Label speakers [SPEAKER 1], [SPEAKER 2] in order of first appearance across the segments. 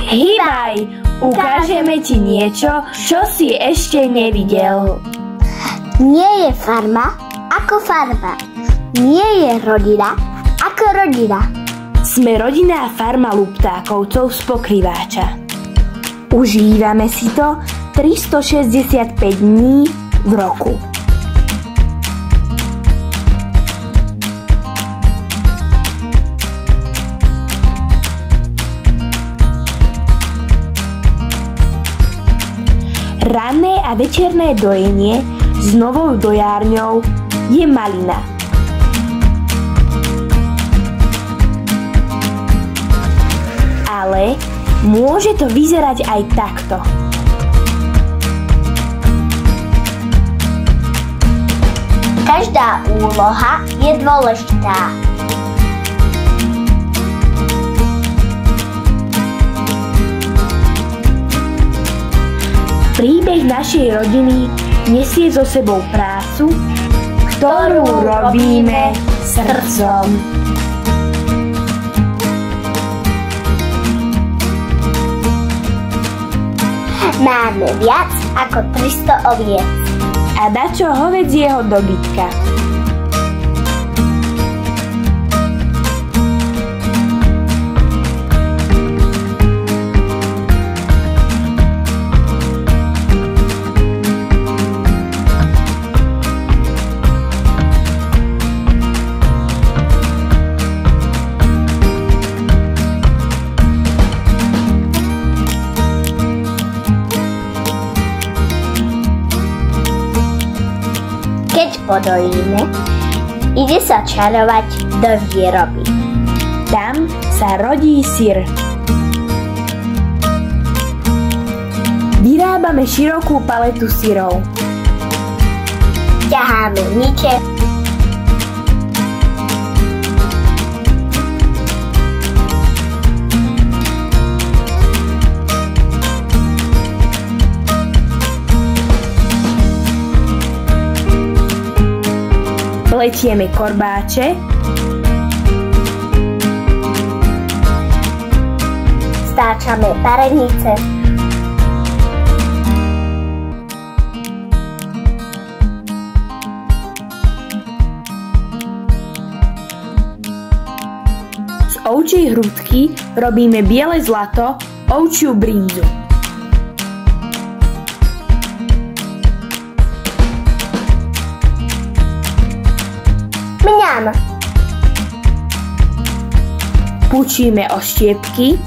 [SPEAKER 1] Hýbaj, ukážeme ti niečo, čo si ešte nevidel.
[SPEAKER 2] Nie je farma ako farma. Nie je rodina ako rodina.
[SPEAKER 1] Sme rodinná farma Luptákovcov z Pokrýváča. Užívame si to 365 dní v roku. Ranné a večerné dojenie s novou dojárňou je malina. Ale môže to vyzerať aj takto.
[SPEAKER 2] Každá úloha je dôležitá.
[SPEAKER 1] Príbeh našej rodiny nesie so sebou prácu, ktorú robíme srdcom.
[SPEAKER 2] Máme viac ako 300 oviec.
[SPEAKER 1] A dačo hovädzieho dobytka.
[SPEAKER 2] Keď podojíme, ide sa čarovať do výroby.
[SPEAKER 1] Tam sa rodí syr. Vyrábame širokú paletu syrov.
[SPEAKER 2] Ťaháme niče,
[SPEAKER 1] pletieme korbáče,
[SPEAKER 2] stáčame parenice,
[SPEAKER 1] z ovčej hrudky robíme biele zlato, ovčiu brínzu.
[SPEAKER 2] mňam.
[SPEAKER 1] Pučíme oštiepky,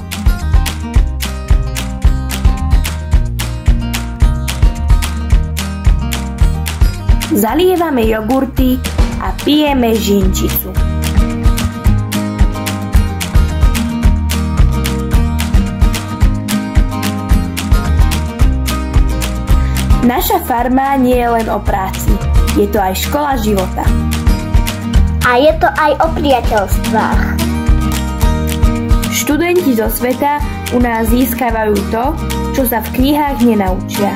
[SPEAKER 1] zalievame jogurty a pijeme žinčicu. Naša farma nie je len o práci, je to aj škola života.
[SPEAKER 2] A je to aj o priateľstvách.
[SPEAKER 1] Študenti zo sveta u nás získavajú to, čo sa v knihách nenaučia.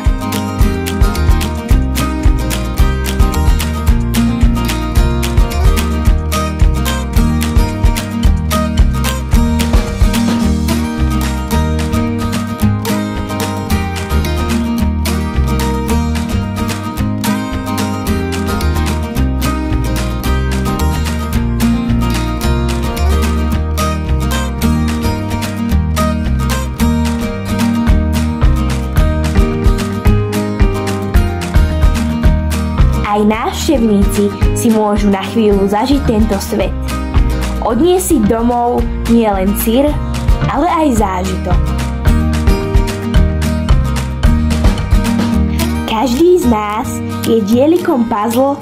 [SPEAKER 1] Aj návštevníci si môžu na chvíľu zažiť tento svet. Odniesiť domov nie len syr, ale aj zážitok. Každý z nás je dielikom puzzle,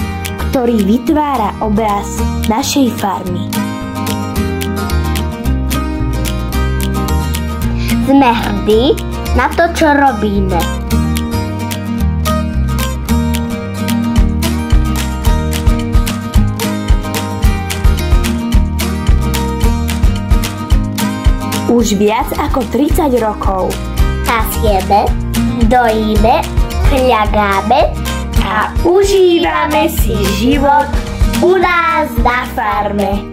[SPEAKER 1] ktorý vytvára obraz našej farmy.
[SPEAKER 2] Sme hrdí na to, čo robíme.
[SPEAKER 1] Už viac ako 30 rokov
[SPEAKER 2] Pasieme, dojíme, kľakáme
[SPEAKER 1] a užívame si život u nás na farme.